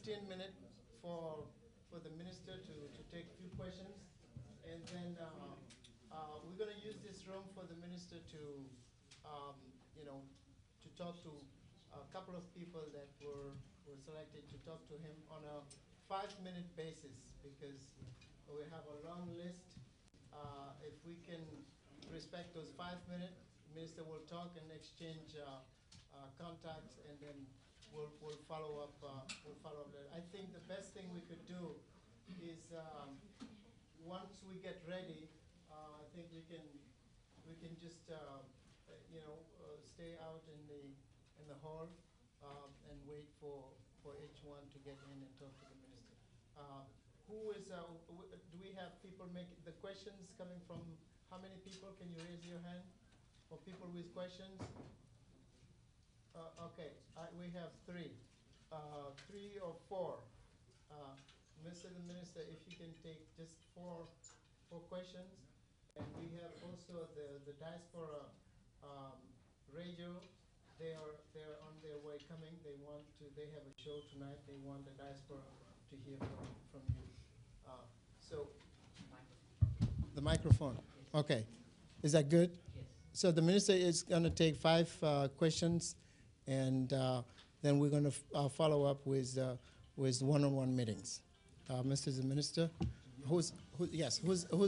15 minutes for the minister to take a few questions, and then we're going to use this room for the minister to, um, to talk to a couple of people that were selected to talk to him on a 5-minute basis, because we have a long list. If we can respect those 5 minutes, minister will talk and exchange contacts, and then we'll follow up. We'll follow up later. I think the best thing we could do is once we get ready, I think we can just stay out in the hall and wait for each one to get in and talk to the minister. Who is? Do we have people making the questions coming from? How many people? Can you raise your hand for people with questions? Okay, we have three or four. Mr. the Minister, if you can take just four questions. And we have also the diaspora radio. They're on their way coming. They have a show tonight. They want the diaspora to hear from you. So the microphone. Okay, is that good? Yes. So the minister is going to take 5 questions, and then we're going to follow up with one-on-one meetings. Mr. the Minister, who's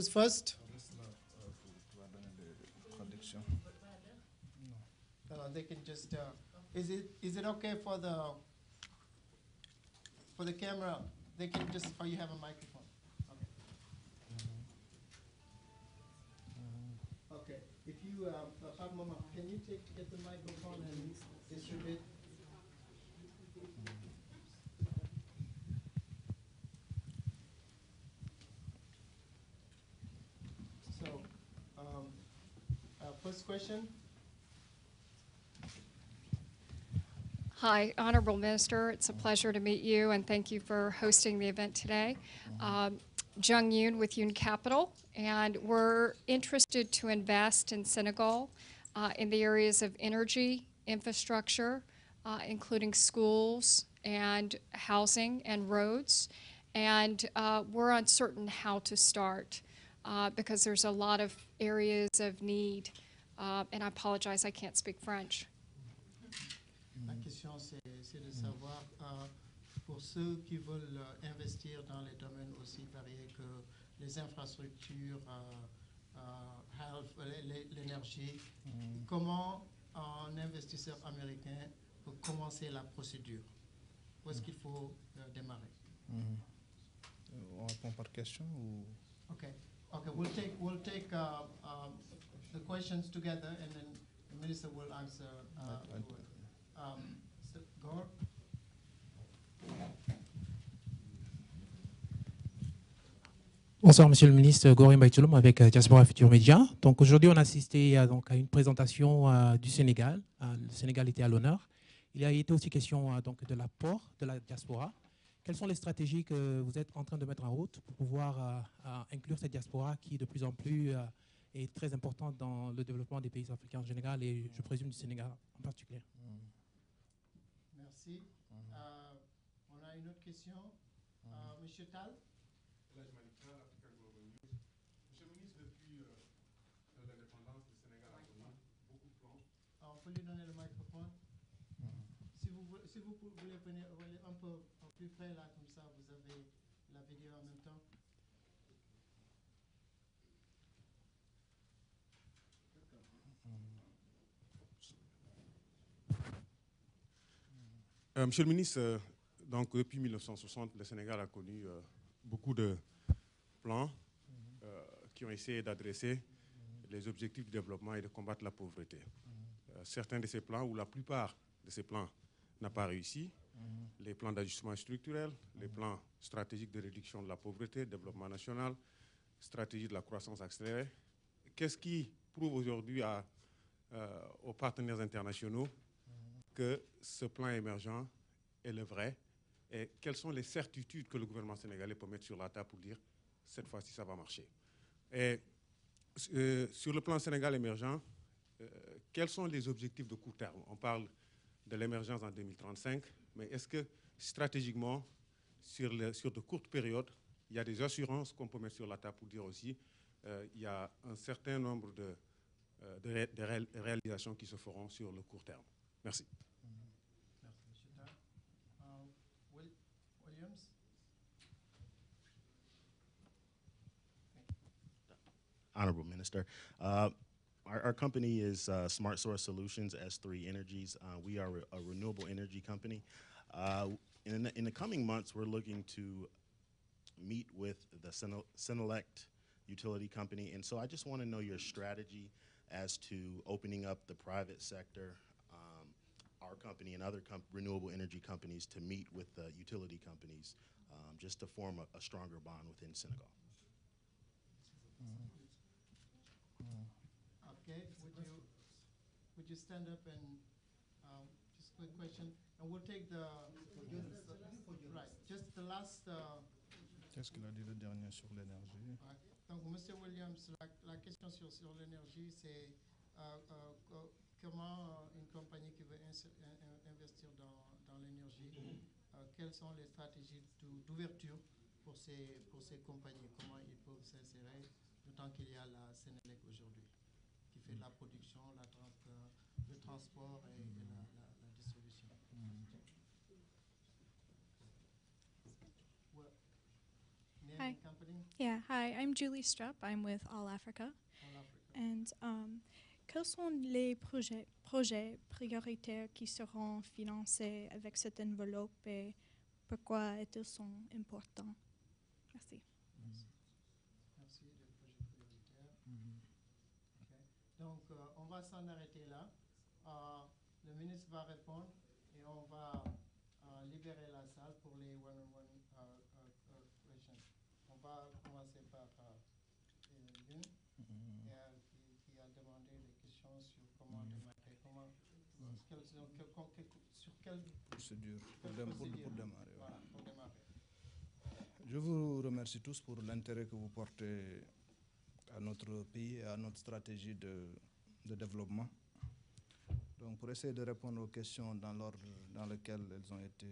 first? They can just. Is it okay for the camera? They can just. Oh, you have a microphone. Okay. Okay. If you, Mama, can you get the microphone and distribute? So, first question. Hi, Honorable Minister. It's a pleasure to meet you, and thank you for hosting the event today. Jung Yoon with Yoon Capital, and we're interested to invest in Senegal in the areas of energy, infrastructure, including schools and housing and roads. And we're uncertain how to start because there's a lot of areas of need. And I apologize, I can't speak French. La question, c'est de savoir, pour ceux qui veulent investir dans les domaines aussi variés que les infrastructures, l'énergie, comment un investisseur américain peut commencer la procédure? Où est-ce qu'il faut démarrer? On répond par question ou? Okay, we'll take the questions together, and then the minister will answer. Gore? Bonsoir, Monsieur le Ministre. Gore Mbaïtouloum avec Diaspora Futur Média. Donc aujourd'hui, on a assisté à une présentation du Sénégal. Le Sénégal était à l'honneur. Il a été aussi question donc de l'apport de la diaspora. Quelles sont les stratégies que vous êtes en train de mettre en route pour pouvoir inclure cette diaspora qui de plus en plus est très importante dans le développement des pays africains en général et je présume du Sénégal en particulier? Merci. On a une autre question. Monsieur Tal. Monsieur le ministre, depuis l'indépendance, le Sénégal a connu beaucoup de plans. On peut lui donner le microphone. Si vous voulez venir un peu plus près là, comme ça, vous avez la vidéo en même temps. Monsieur le ministre, donc depuis 1960, le Sénégal a connu beaucoup de plans qui ont essayé d'adresser les objectifs du développement et de combattre la pauvreté. Certains de ces plans, ou la plupart de ces plans, n'ont pas réussi. Les plans d'ajustement structurel, les plans stratégiques de réduction de la pauvreté, développement national, stratégie de la croissance accélérée. Qu'est-ce qui prouve aujourd'hui aux partenaires internationaux que ce plan émergent est le vrai et quelles sont les certitudes que le gouvernement sénégalais peut mettre sur la table pour dire cette fois-ci ça va marcher? Et sur le plan Sénégal émergent, quels sont les objectifs de court terme? On parle de l'émergence en 2035, mais est-ce que stratégiquement sur de courtes périodes, il y a des assurances qu'on peut mettre sur la table pour dire aussi il y a un certain nombre de réalisations qui se feront sur le court terme. Merci. Merci, M. Tall. Williams? Honorable Minister, our company is Smart Source Solutions, S3 Energies. We are a renewable energy company. In the coming months, we're looking to meet with the Senelect utility company. And so I just want to know your strategy as to opening up the private sector, our company and other renewable energy companies to meet with the utility companies just to form a stronger bond within Senegal. Okay, would you stand up and just quick question, and we'll take the right, just the last. Qu'est-ce qu'il a dit le dernier sur l'énergie? Ouais. Donc, Monsieur Williams, la question sur l'énergie, c'est comment une compagnie qui veut investir dans l'énergie, quelles sont les stratégies d'ouverture pour ces compagnies, comment ils peuvent s'insérer, d'autant qu'il y a la Sénélec aujourd'hui, qui fait la production, le transport et la distribution. Well, name Hi. and company? Yeah, hi, I'm Julie Strupp. I'm with All Africa. All Africa. And quels sont les projets prioritaires qui seront financés avec cette enveloppe et pourquoi ils sont importants? Merci. Merci, le projet prioritaire. Okay. Donc, on va s'en arrêter là. Le ministre va répondre et on va libérer la salle pour les one-on-one questions. On va commencer par Youn, qui a demandé des questions sur comment démarrer, sur quelle Procédure pour procédure. démarrer. Voilà, pour démarrer. Je vous remercie tous pour l'intérêt que vous portez à notre pays et à notre stratégie de développement. Donc, pour essayer de répondre aux questions dans l'ordre dans lequel elles ont été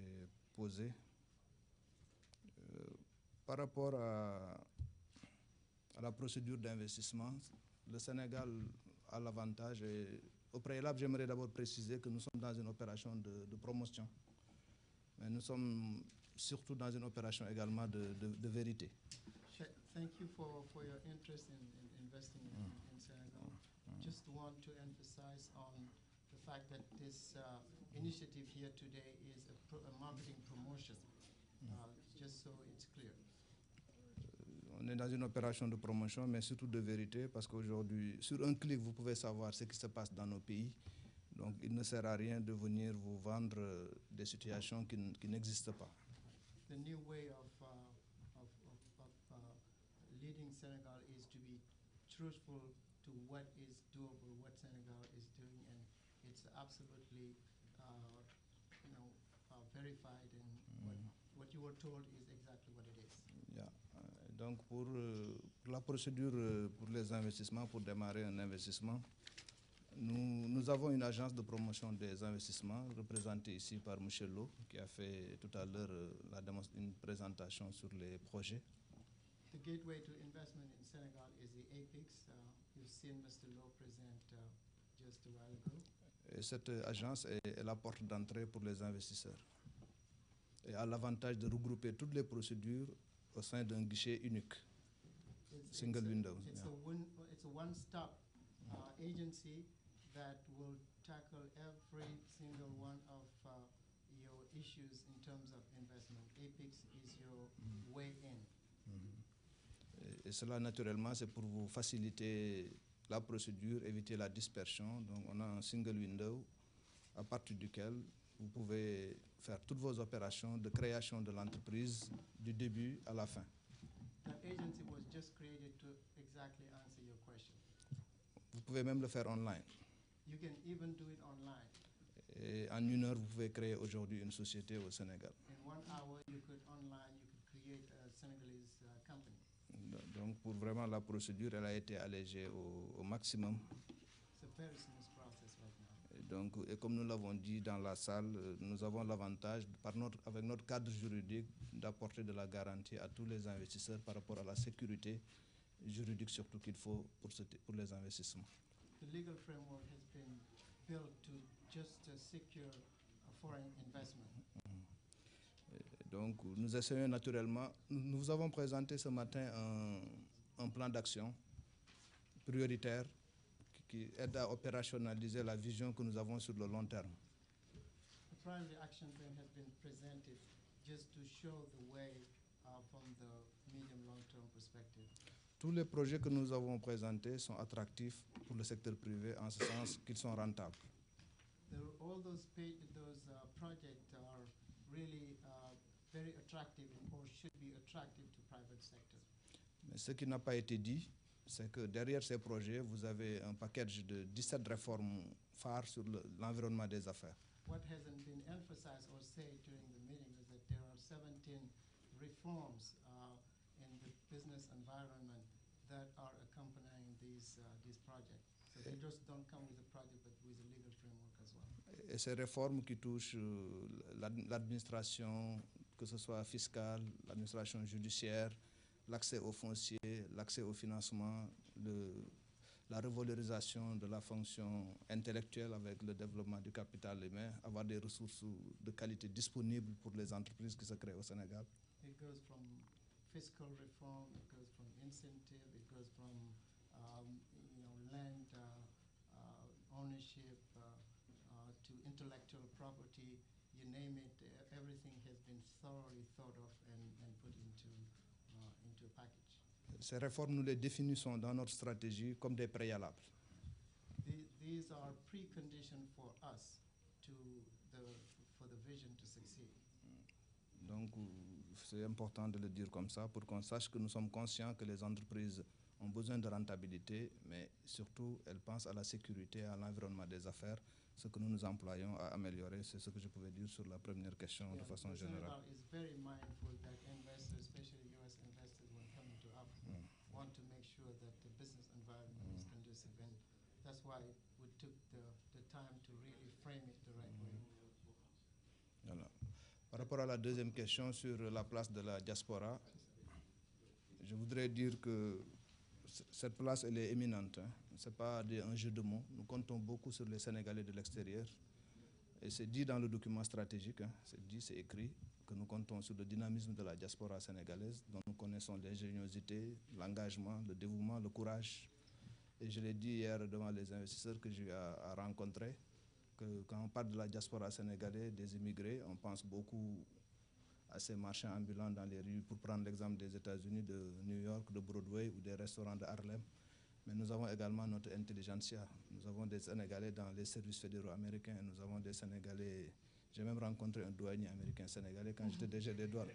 posées, par rapport à la procédure d'investissement, le Sénégal a l'avantage. Et au préalable, j'aimerais d'abord préciser que nous sommes dans une opération de promotion, mais nous sommes surtout dans une opération également de vérité. Thank you for your interest in investing in Senegal. Just want to emphasize on the fact that this initiative here today is a marketing promotion, just so it's clear. On est dans une opération de promotion, mais surtout de vérité, parce qu'aujourd'hui, sur un clic, vous pouvez savoir ce qui se passe dans nos pays. Donc, il ne sert à rien de venir vous vendre des situations qui n'existent pas. The new way of leading Senegal is to be truthful to what is doable, what Senegal is doing, and it's absolutely, verified, and what you were told is exactly what it is. Yeah. Donc, pour la procédure pour les investissements, pour démarrer un investissement, nous avons une agence de promotion des investissements représentée ici par M. Lo, qui a fait tout à l'heure une présentation sur les projets. The gateway to investment in Senegal is the APIX. You've seen Mr. Lo present just a while ago. Et cette agence est la porte d'entrée pour les investisseurs et a l'avantage de regrouper toutes les procédures au sein d'un guichet unique, single window. It's a one-stop agency that will tackle every single one of your issues in terms of investment. APIX is your way in. Et cela, naturellement, c'est pour vous faciliter la procédure, éviter la dispersion. Donc, on a un single window à partir duquel vous pouvez faire toutes vos opérations de création de l'entreprise du début à la fin. That agency was just created to exactly answer your question. Vous pouvez même le faire online. You can even do it online. Et en 1 heure, vous pouvez créer aujourd'hui une société au Sénégal. In 1 hour, you could create a Senegalese company. Donc, pour vraiment la procédure, elle a été allégée au maximum. It's a very smooth process right now. Donc, et comme nous l'avons dit dans la salle, nous avons l'avantage, avec notre cadre juridique, d'apporter de la garantie à tous les investisseurs par rapport à la sécurité juridique surtout qu'il faut pour les investissements. The legal framework has been built to just secure foreign investment. Donc, nous essayons naturellement, nous avons présenté ce matin un plan d'action prioritaire qui aide à opérationnaliser la vision que nous avons sur le long terme. The primary action plan has been presented just to show the way from the medium-long-term perspective. Tous les projets que nous avons présentés sont attractifs pour le secteur privé en ce sens qu'ils sont rentables. All those projects are really very attractive or should be attractive to private sector. Mais ce qui n'a pas été dit, c'est que derrière ces projets, vous avez un package de 17 réformes phares sur l'environnement des affaires. What hasn't been emphasized or said during the meeting is that there are 17 reforms in the business environment that are accompanying these projects. So they just don't come with a project, but with a legal framework as well. Et ces réformes qui touchent l'administration, que ce soit fiscale, l'administration judiciaire, l'accès au foncier, l'accès au financement, la revalorisation de la fonction intellectuelle avec le développement du capital humain, avoir des ressources de qualité disponibles pour les entreprises qui se créent au Sénégal. It goes from fiscal reform, it goes from incentive, it goes from land ownership to intellectual property, you name it, everything has been thoroughly thought of and put into a package. Ces réformes, nous les définissons dans notre stratégie comme des préalables. These are preconditions for us for the vision to succeed. Donc, c'est important de le dire comme ça pour qu'on sache que nous sommes conscients que les entreprises ont besoin de rentabilité, mais surtout, elles pensent à la sécurité, à l'environnement des affaires. Ce que nous nous employons à améliorer, c'est ce que je pouvais dire sur la première question de façon générale. Senegal is very mindful that investors, especially U.S. investors, when coming to Africa, want to make sure that the business environment is conducive, and that's why we took the time to really frame it the right way. Voilà. Par rapport à la deuxième question sur la place de la diaspora, je voudrais dire que cette place, elle est éminente. Ce n'est pas un jeu de mots. Nous comptons beaucoup sur les Sénégalais de l'extérieur. Et c'est dit dans le document stratégique, c'est dit, c'est écrit, que nous comptons sur le dynamisme de la diaspora sénégalaise, dont nous connaissons l'ingéniosité, l'engagement, le dévouement, le courage. Et je l'ai dit hier devant les investisseurs que j'ai eu à rencontrer, que quand on parle de la diaspora sénégalaise, des immigrés, on pense beaucoup à ces marchands ambulants dans les rues, pour prendre l'exemple des États-Unis, de New York, de Broadway ou des restaurants de Harlem. Mais nous avons également notre intelligentsia. Nous avons des Sénégalais dans les services fédéraux américains. Nous avons des Sénégalais. J'ai même rencontré un douanier américain sénégalais quand j'étais DG des douanes.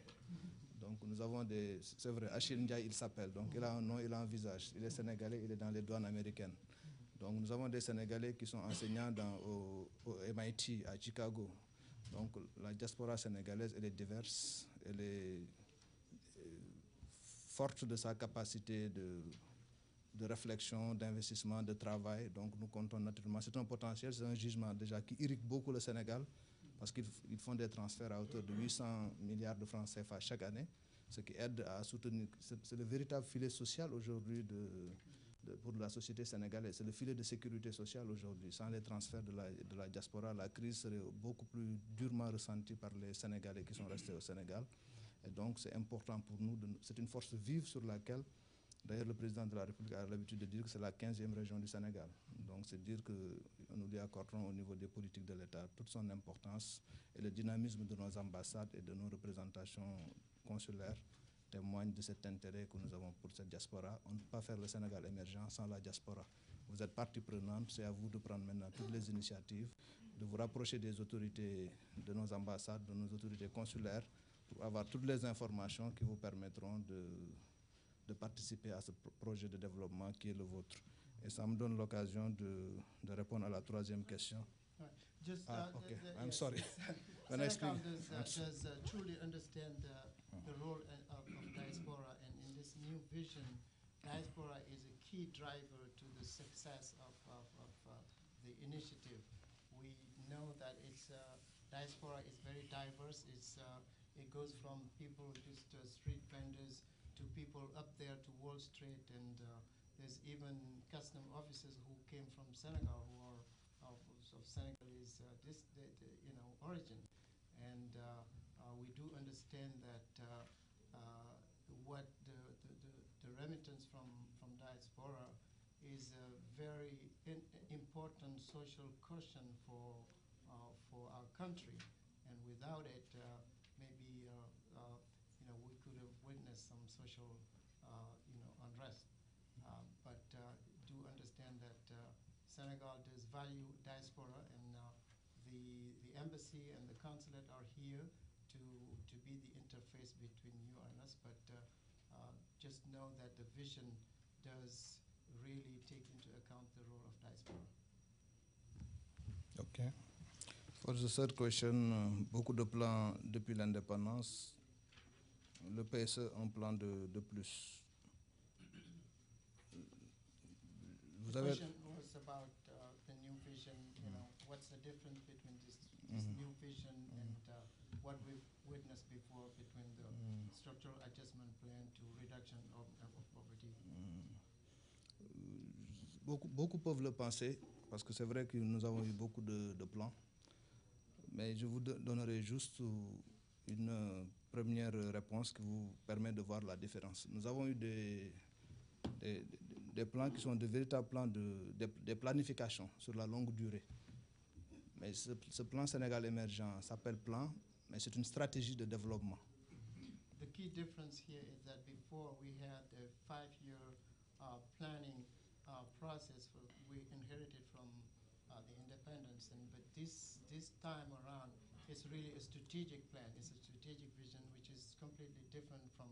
Donc nous avons des... C'est vrai, Achille Ndiaye, il s'appelle. Donc il a un nom, il a un visage. Il est sénégalais, il est dans les douanes américaines. Donc nous avons des Sénégalais qui sont enseignants au MIT à Chicago. Donc la diaspora sénégalaise, elle est diverse, elle est forte de sa capacité de réflexion, d'investissement, de travail. Donc nous comptons naturellement, c'est un potentiel, c'est un jugement déjà qui irrigue beaucoup le Sénégal, parce qu'ils font des transferts à hauteur de 800 milliards de francs CFA chaque année, ce qui aide à soutenir, c'est le véritable filet social aujourd'hui pour la société sénégalaise. C'est le filet de sécurité sociale aujourd'hui. Sans les transferts de la diaspora, la crise serait beaucoup plus durement ressentie par les Sénégalais qui sont restés au Sénégal. Et donc c'est important pour nous, c'est une force vive sur laquelle, d'ailleurs le président de la République a l'habitude de dire que c'est la 15e région du Sénégal. Donc c'est dire que nous lui accordons au niveau des politiques de l'État toute son importance, et le dynamisme de nos ambassades et de nos représentations consulaires témoigne de cet intérêt que nous avons pour cette diaspora. On ne peut pas faire le Sénégal émergent sans la diaspora. Vous êtes partie prenante, c'est à vous de prendre maintenant toutes les initiatives, de vous rapprocher des autorités de nos ambassades, de nos autorités consulaires, pour avoir toutes les informations qui vous permettront de participer à ce projet de développement qui est le vôtre. Et ça me donne l'occasion de répondre à la troisième question. Just, okay. I'm yes, sorry. When I speak, does truly understand the role of diaspora, and in this new vision, diaspora is a key driver to the success of the initiative. We know that diaspora is very diverse. It goes from people just street vendors to people up there to Wall Street, and there's even custom officers who came from Senegal who are of Senegalese origin, and we do understand that what the remittance from diaspora is a very important social cushion for our country, and without it, maybe we could have witnessed some social unrest. But do understand that Senegal does value diaspora, and the embassy and the consulate are here to be the interface between you and us. But just know that the vision does really take into account the role of diaspora. Okay. For the third question, beaucoup de plans depuis l'indépendance. Le PSE, un plan de plus. Vous The avez... question was about the new vision. What's the difference between this new vision and what we've witnessed before between the structural adjustment plan to reduction of poverty? Beaucoup peuvent le penser, parce que c'est vrai que nous avons eu beaucoup de plans, mais je vous donnerai juste une première réponse qui vous permet de voir la différence. Nous avons eu des plans qui sont de véritables plans de planification sur la longue durée. Mais ce plan Sénégal émergent s'appelle plan, mais c'est une stratégie de développement. The key difference here is that before we had a 5-year planning process we inherited from the independence, but this time around it's really a strategic plan. It's a strategic vision which is completely different from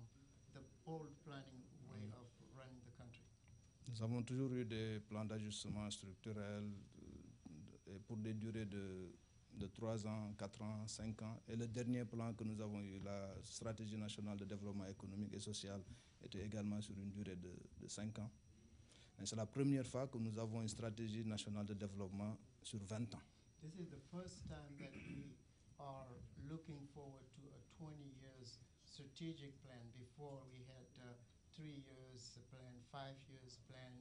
the old planning way of running the country. Nous avons toujours eu des plans d'ajustement structurel pour des durées de 3 ans, 4 ans, 5 ans. Et le dernier plan que nous avons eu, la stratégie nationale de développement économique et social, était également sur une durée de 5 ans. Et c'est la première fois que nous avons une stratégie nationale de développement sur 20 ans. This is the first time that we are looking forward to a 20 years strategic plan. Before we had 3 years plan, 5 years plan,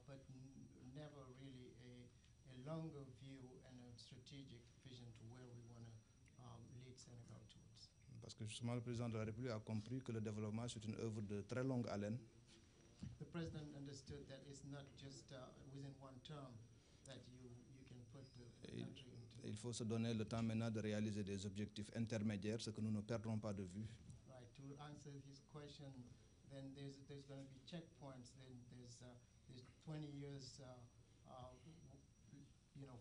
but never really a longer view and a strategic vision to where we want to lead Senegal towards. Parce que justement le président de la République a compris que le développement c'est une œuvre de très longue haleine. The president understood that it's not just within one term that you can put the country into. Il faut se donner le temps maintenant de réaliser des objectifs intermédiaires, ce que nous ne perdrons pas de vue. Right. To answer his question, then there's going to be checkpoints. Then there's 20 years,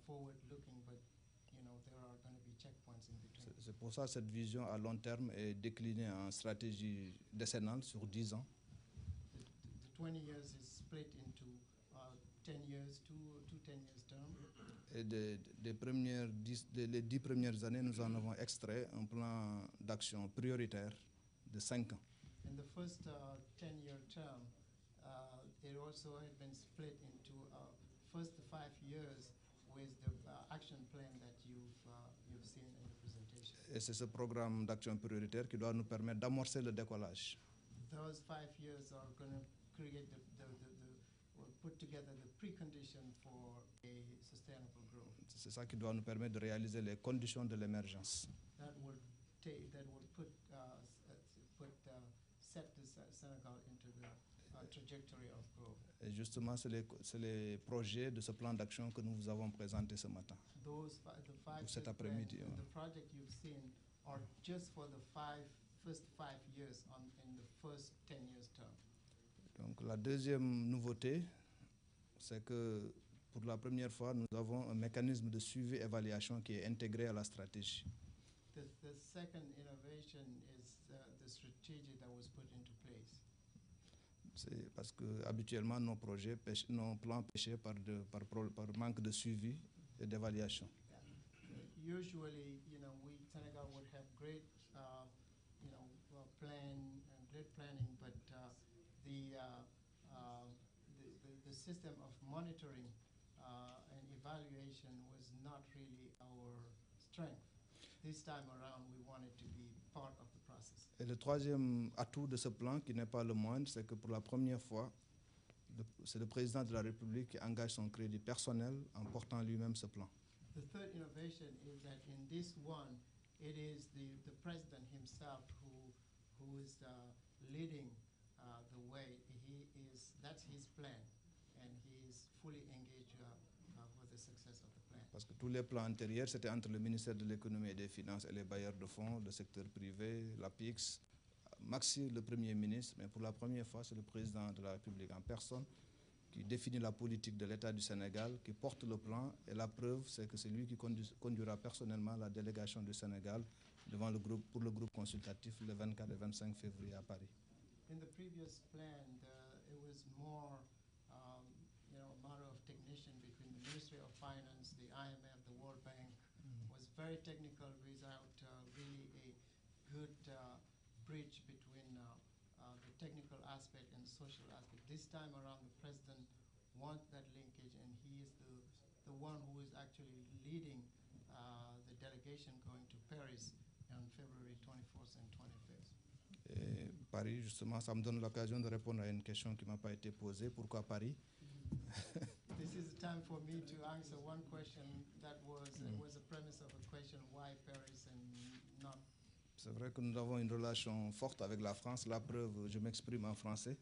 forward looking, but there are going to be checkpoints in between. C'est pour ça que cette vision à long terme est déclinée en stratégie décennale sur 10 ans. The 20 years is split into 10 years, two 10 years term. Et les 10 premières années, nous en avons extrait un plan d'action prioritaire de 5 ans. In the first 10-year term, it also had been split into first 5 years with the action plan that you've seen in the presentation. Et c'est ce programme d'action prioritaire qui doit nous permettre d'amorcer le décollage. Those 5 years are going to create or put together the precondition for a sustainable growth. C'est ça qui doit nous permettre de réaliser les conditions de l'émergence. That would set the Senegal into the trajectory of growth. Et justement, c'est les projets de ce plan d'action que nous vous avons présenté ce matin. The cet après-midi. The project you've seen are just for the first 5 years in the first 10 years term. Donc la deuxième nouveauté, c'est que pour la première fois, nous avons un mécanisme de suivi-évaluation qui est intégré à la stratégie. The second innovation is the strategy that was put into place. C'est parce que habituellement nos plans pêchaient par manque de suivi et d'évaluation. Yeah. Usually, Senegal would have great, plan and great planning, but the system of monitoring and evaluation was not really our strength. This time around, we wanted to be part of the process. Et le troisième atout de ce plan, qui n'est pas le moindre, c'est que pour la première fois, c'est le président de la République qui engage son crédit personnel en portant lui-même ce plan. The third innovation is that in this one, it is the president himself who is leading the way. That's his plan, and he is fully engaged for the success of the plan. Parce que tous les plans antérieurs, c'était entre le ministère de l'économie et des finances et les bailleurs de fonds, le secteur privé, la PIX, maxi le Premier ministre, mais pour la première fois, c'est le président de la République en personne qui définit la politique de l'État du Sénégal, qui porte le plan, et la preuve, c'est que c'est lui qui conduira personnellement la délégation du Sénégal devant le groupe, pour le groupe consultatif le 24 et 25 février à Paris. In the previous plan, it was more, a matter of technician between the Ministry of Finance, the IMF, the World Bank. Was very technical without really a good bridge between the technical aspect and social aspect. This time around, the president wants that linkage, and he is the one who is actually leading the delegation going to Paris on February 24th and 25th. Et Paris, justement, ça me donne l'occasion de répondre à une question qui ne m'a pas été posée. Pourquoi Paris? This is the time for me to answer one question that was a premise of a question: why Paris and not? C'est vrai que nous avons une relation forte avec la France. La preuve, je m'exprime en français,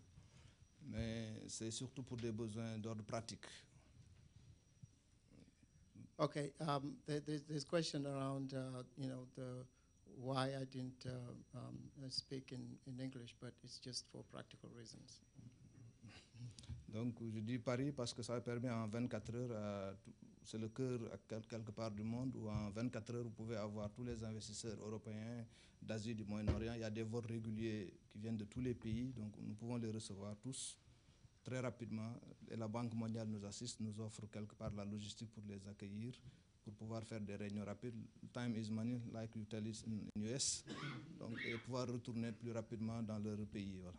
mais c'est surtout pour des besoins d'ordre pratique. Okay, there's question around the why I didn't speak in English, but it's just for practical reasons. Donc je dis Paris parce que ça permet en 24 heures, c'est le cœur quelque part du monde, où en 24 heures vous pouvez avoir tous les investisseurs européens, d'Asie, du Moyen-Orient. Il y a des vols réguliers qui viennent de tous les pays, donc nous pouvons les recevoir tous très rapidement. Et la Banque mondiale nous assiste, nous offre quelque part la logistique pour les accueillir, pour pouvoir faire des réunions rapides. Time is money, like you tell it in US. Donc, et pouvoir retourner plus rapidement dans leur pays. Voilà.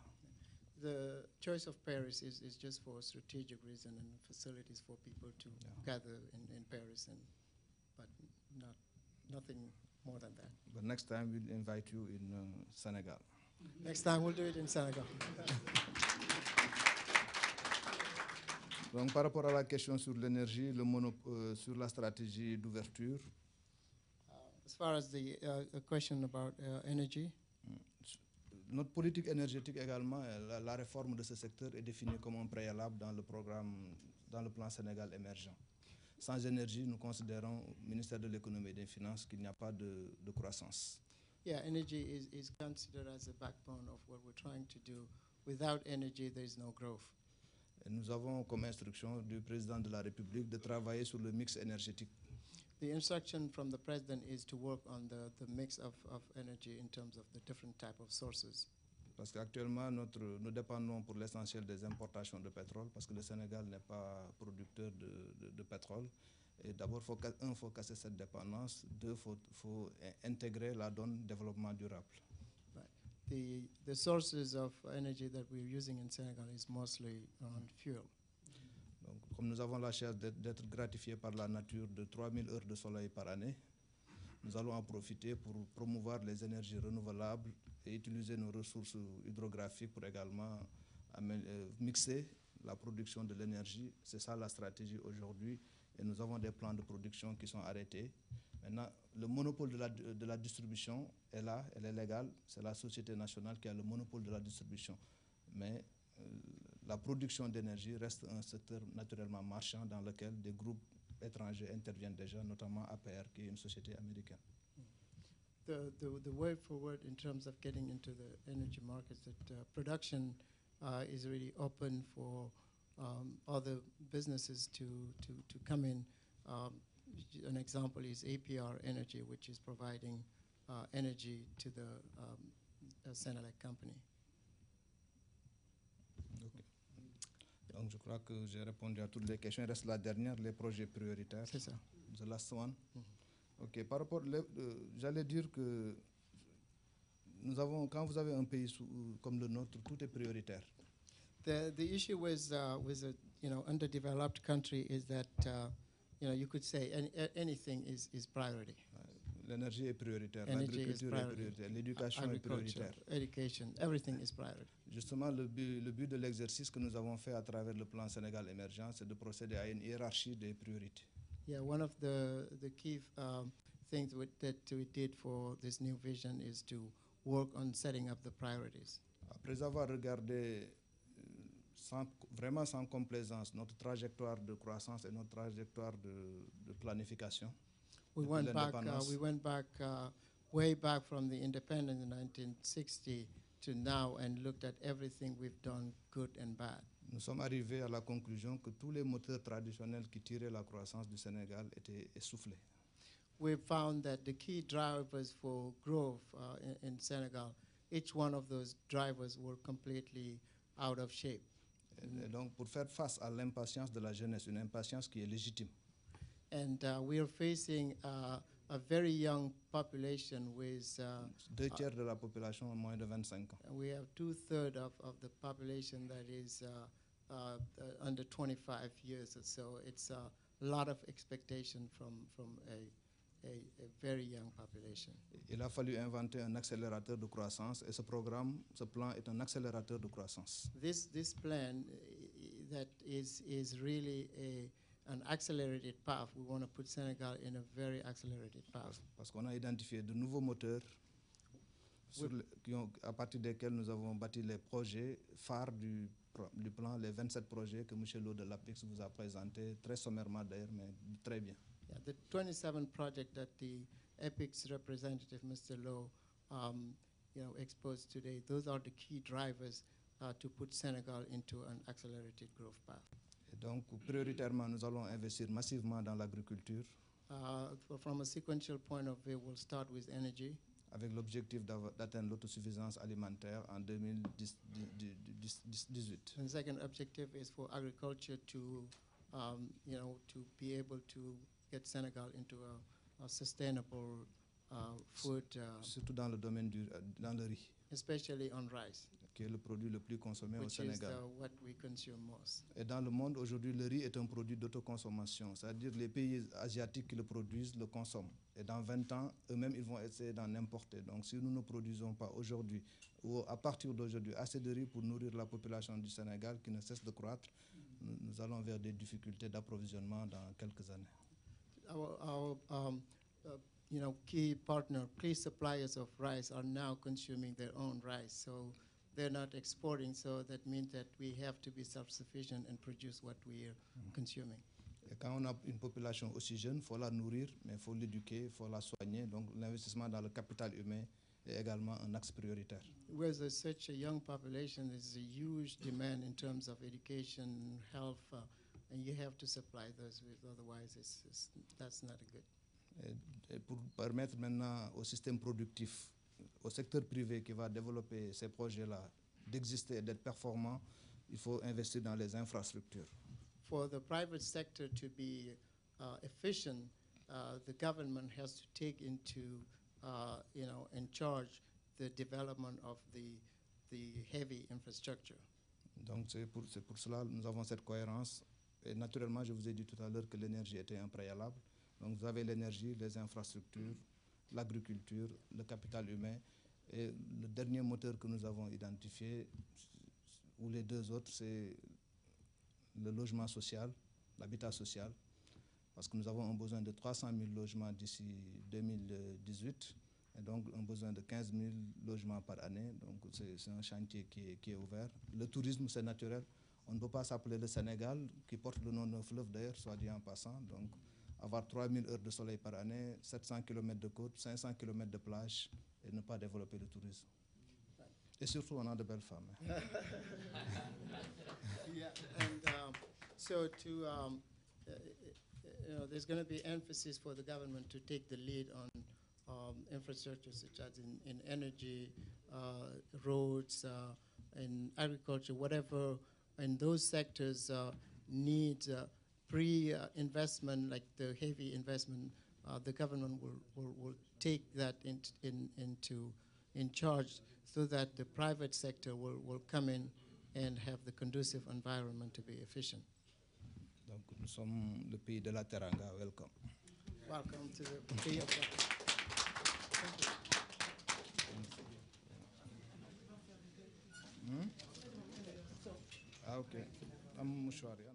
The choice of Paris is just for a strategic reason and facilities for people to gather in Paris, but nothing more than that. But next time we'll invite you in Senegal. Next time we'll do it in Senegal. Donc par rapport à la question sur l'énergie, sur la stratégie d'ouverture. As far as the question about energy. Notre politique énergétique également, la réforme de ce secteur est définie comme un préalable dans le plan Sénégal émergent. Sans énergie, nous considérons au ministère de l'économie et des finances qu'il n'y a pas de croissance. Yeah, energy is considered as a backbone of what we're trying to do. Without energy, there is no growth. Et nous avons comme instruction du président de la République de travailler sur le mix énergétique. The instruction from the president is to work on the mix of energy in terms of the different type of sources. Parce qu'actuellement, nous dépendons pour l'essentiel des importations de pétrole, parce que le Sénégal n'est pas producteur de pétrole. Et d'abord, il faut casser cette dépendance. Deux, il faut intégrer la donne développement durable. Right. The sources of energy that we're using in Senegal is mostly on fuel. Donc, comme nous avons la chance d'être gratifiés par la nature de 3000 heures de soleil par année, nous allons en profiter pour promouvoir les énergies renouvelables et utiliser nos ressources hydrographiques pour également mixer la production de l'énergie. C'est ça la stratégie aujourd'hui, et nous avons des plans de production qui sont arrêtés. Maintenant, le monopole de la distribution est là, elle est légale, c'est la Société nationale qui a le monopole de la distribution. Mais la production d'énergie reste un secteur naturellement marchand dans lequel des groupes étrangers interviennent déjà, notamment APR, qui est une société américaine. The way forward in terms of getting into the energy markets, that production is really open for other businesses to come in. An example is APR Energy, which is providing energy to the Senelec company. Okay. Donc je crois que j'ai répondu à toutes les questions. Il reste la dernière, les projets prioritaires. C'est ça. The last one. Ok. Par rapport, j'allais dire que quand vous avez un pays comme le nôtre, tout est prioritaire. The issue with a underdeveloped country is that you could say anything is priority. L'énergie est prioritaire, Energy is l'agriculture est priority. prioritaire, l'éducation est Agriculture, prioritaire. education, everything is priority. Justement, le but de l'exercice que nous avons fait à travers le plan Sénégal émergent, c'est de procéder à une hiérarchie des priorités. Yeah, one of the key things that we did for this new vision is to work on setting up the priorities. Après avoir regardé vraiment sans complaisance notre trajectoire de croissance et notre trajectoire de planification, We depuis went back way back from the independence in 1960 to now and looked at everything we've done, good and bad. nous sommes arrivés à la conclusion que tous les moteurs traditionnels qui tiraient la croissance du Sénégal étaient essoufflés. We found that the key drivers for growth in Senegal, each one of those drivers were completely out of shape. Et donc, pour faire face à l'impatience de la jeunesse, une impatience qui est légitime, And we are facing a very young population with, 2/3 de la population ont moins de 25 ans. we have 2/3 of the population that is under 25 years or so. It's a lot of expectation from a very young population. Il a fallu inventer un accélérateur de croissance et ce plan est un accélérateur de croissance. This plan that is really an accelerated path. We want to put Senegal in a very accelerated path. Parce qu'on a identifié de nouveaux moteurs à partir desquels nous avons bâti les projets phares du plan, les 27 projets que M. Lo de l'APEX vous a présentés, très sommairement d'ailleurs, mais très bien. Yeah, the 27 projects that the EPIC's representative, Mr. Lowe, exposed today, those are the key drivers to put Senegal into an accelerated growth path. Et donc, prioritairement, nous allons investir massivement dans l'agriculture From a sequential point of view, we'll start with energy avec l'objectif d'atteindre l'autosuffisance alimentaire en 2018. and the second objective is for agriculture to be able to get Senegal into a sustainable food, Surtout dans le domaine dans le riz, especially on rice, qui est le produit le plus consommé au which is Sénégal. what we consume most. Et dans le monde, aujourd'hui, le riz est un produit d'autoconsommation, c'est-à-dire les pays asiatiques qui le produisent le consomment. Et dans 20 ans, eux-mêmes, ils vont essayer d'en importer. Donc si nous ne produisons pas aujourd'hui, ou à partir d'aujourd'hui, assez de riz pour nourrir la population du Sénégal qui ne cesse de croître, nous allons vers des difficultés d'approvisionnement dans quelques années. Our key partner, key suppliers of rice are now consuming their own rice. So they're not exporting, so that means that we have to be self-sufficient and produce what we are consuming. Et quand on a une population aussi jeune, il faut la nourrir, mais il faut l'éduquer, il faut la soigner. Donc l'investissement dans le capital humain est également un axe prioritaire. Where there's such a young population, there's a huge demand in terms of education, health, and you have to supply those with, otherwise that's not a good. Et pour permettre maintenant au système productif, au secteur privé qui va développer ces projets-là, d'exister et d'être performant, il faut investir dans les infrastructures. For the private sector to be efficient, the government has to take into, in charge the development of the heavy infrastructure. Donc c'est pour cela que nous avons cette cohérence. Et naturellement, je vous ai dit tout à l'heure que l'énergie était un préalable. Donc vous avez l'énergie, les infrastructures, l'agriculture, le capital humain. Et le dernier moteur que nous avons identifié, ou les deux autres, c'est le logement social, l'habitat social, parce que nous avons un besoin de 300 000 logements d'ici 2018, et donc un besoin de 15 000 logements par année. Donc c'est un chantier qui est ouvert. Le tourisme, c'est naturel. On ne peut pas s'appeler le Sénégal, qui porte le nom d'un fleuve d'ailleurs, soit dit en passant. Donc avoir 3 000 heures de soleil par année, 700 km de côte, 500 km de plage, et ne pas développer le tourisme. Et surtout, on a de belles femmes. Yeah, and so there's going to be emphasis for the government to take the lead on infrastructure such as in energy, roads, in agriculture, whatever, and those sectors need pre-investment, like the heavy investment. The government will take that in charge, so that the private sector will come in and have the conducive environment to be efficient. Donc nous sommes le pays de la Teranga. Welcome. Welcome to the Bay of Wonderful. Ah, ok. Am mouchoir, ya, non?